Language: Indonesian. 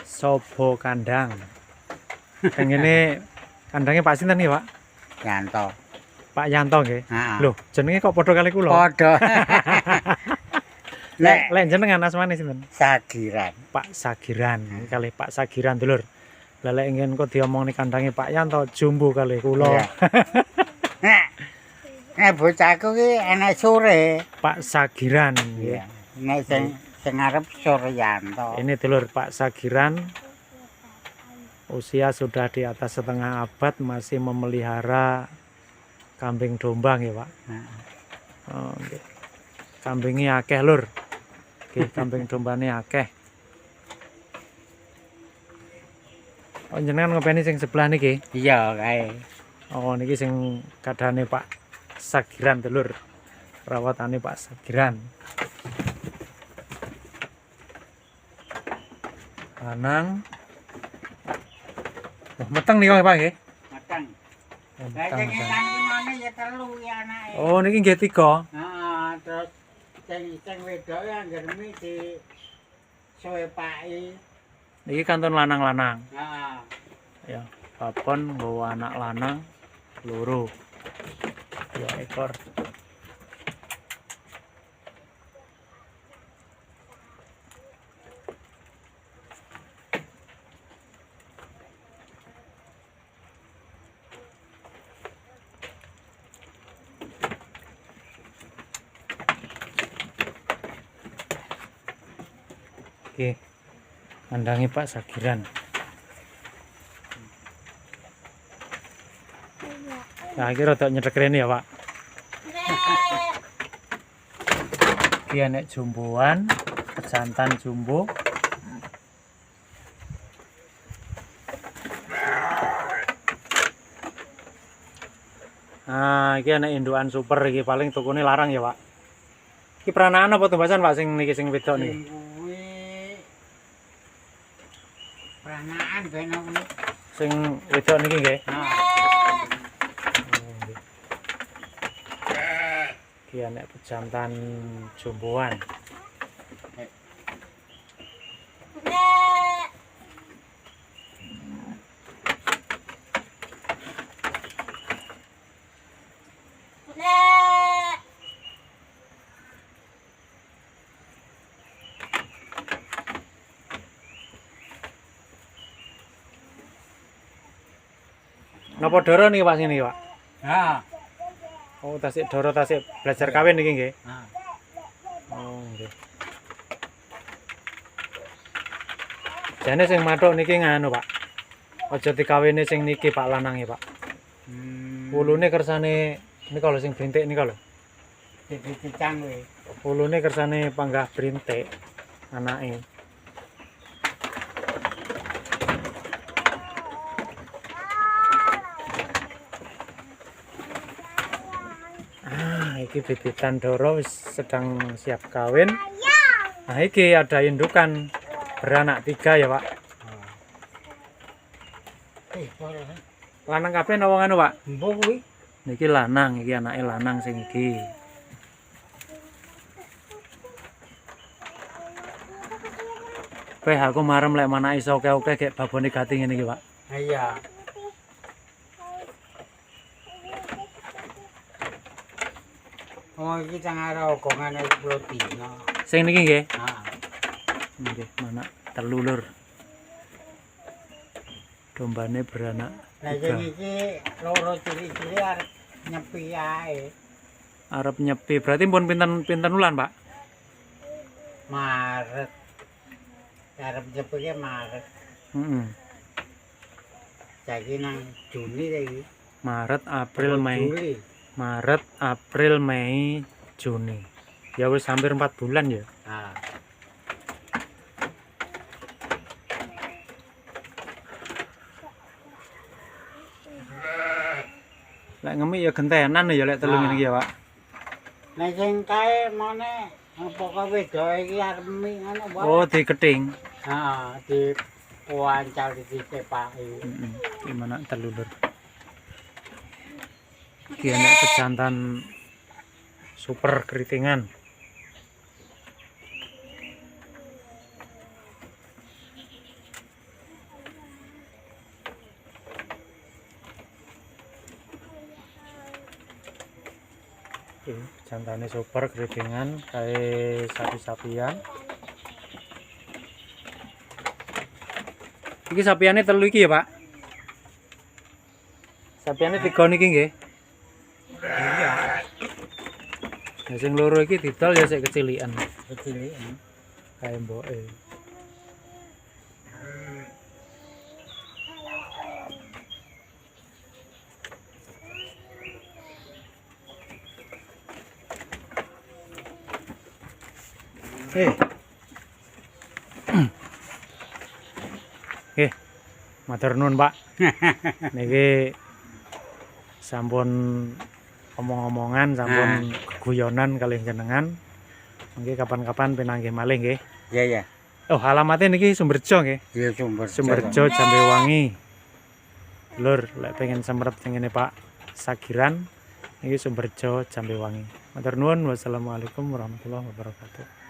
Sobo kandang. Yang ini kandangnya Pak sinten nih, Pak? Yanto. Pak Yanto nggih. Heeh. Loh, jenenge kok padha kali kula? Padha. Lek jenengan asmane sinten? Sagiran. Pak Sagiran. Kali Pak Sagiran dulur. Lah lek ingin kok diomongni kandange Pak Yanto jumbo kali kula. Nek bocahku ki enek sore. Pak Sagiran nggih. Iya. Nek sing arep Suryanto. Ini dulur Pak Sagiran. Usia sudah di atas setengah abad masih memelihara kambing domba nggih, Pak. Oh, nggih. Kambingnya akeh, Lur. Nggih, kambing dombane akeh. Oh, jenengan ngopeni sing sebelah niki? Iya kae. Oh, niki sing kadhane Pak Sagiran, dulur. Perawatane Pak Sagiran. Lanang. Oh, meteng nih Pak nggih. Matang. Oh, Lah meteng, sing meteng. lanang mana ya telu ya anake. Oh, niki nggih 3. Heeh, terus sing wedok ya ngermi di suwepaki. Niki kantun lanang-lanang. Heeh. Ya, babon nggawa anak lanang loro. 2 ekor. Oke, kandangi Pak Sagiran. Nah, iki rada nyedek rene ya, Pak. Iki enek jumboan, pejantan jumbo. Nah, iki enek indukan super iki paling tukune larang ya, Pak. Iki peranaan apa tumbasan, Pak, sing niki sing wedok niki? Kuwi pranaan ben kuwi. Sing wedok niki nggih. Iki enek pejantan jumboan. Napa doro niki Pak sini, Pak? Ha. Oh, tasik doro tasik belajar kawin niki nggih. Ha. Oh, nggih. Jane sing mathuk niki nganu, Pak. Aja dikawini sing niki Pak lanange, Pak. Ulune kersane nika lho sing brintik nika lho. Dicicang kuwi. Ulune kersane panggah brintik anake. Iki bibitan doro wis sedang siap kawin. Nah, iki ada indukan beranak 3 ya, Pak. Lanang kabeh napa ngono, Pak? Mbok kuwi. Niki lanang, iki anake lanang sing iki. Aku marem lek mana iso oke-oke gek babone gati ngene iki, Pak. Iya. Oh iki cangare ogongane Plotino. Sing niki nggih. Heeh. Nggih, mana telulur. Dombane beranak. Lah sing iki loro ciri-ciri arep nyepi ae. Arep nyepi, berarti pun pinten wulan, Pak? Maret. Arep nyepi ki Maret. Heeh. Saiki nang Juni ta iki. Maret, April, Mei. Juli. Maret, April, Mei, Juni. Ya wis hampir 4 bulan ya. Nah. Lek ngemik ya gentenan ya lek telu ngene iki ya, Pak. Nek sing kae meneh pokoke wedoke iki arep mik ngono wae. Oh, diketing. Heeh, di puancal disepaki. Heeh. Gimana telulur? Iki enek pejantan super keritingan. Jantane super keritingan kae sapi-sapian. Iki sapiane telu iki ya, Pak? Sapiane 3 niki nggih. Iya, Nah, sing loro iki didol ya sik kecilikan. kecilian. Kae mboke. Matur nuwun, Pak. Niki sampun omong-omongan, sampun guyonan kalih jenengan. Mungkin kapan-kapan pinanggih malih nggih. Iya, iya. Oh, alamatnya niki Sumberjo nggih. Iya, Sumberjo Jambewangi. Lur, lek pengen semret ngene Pak Sagiran, niki Sumberjo Jambewangi. Matur nuwun, wassalamualaikum warahmatullahi wabarakatuh.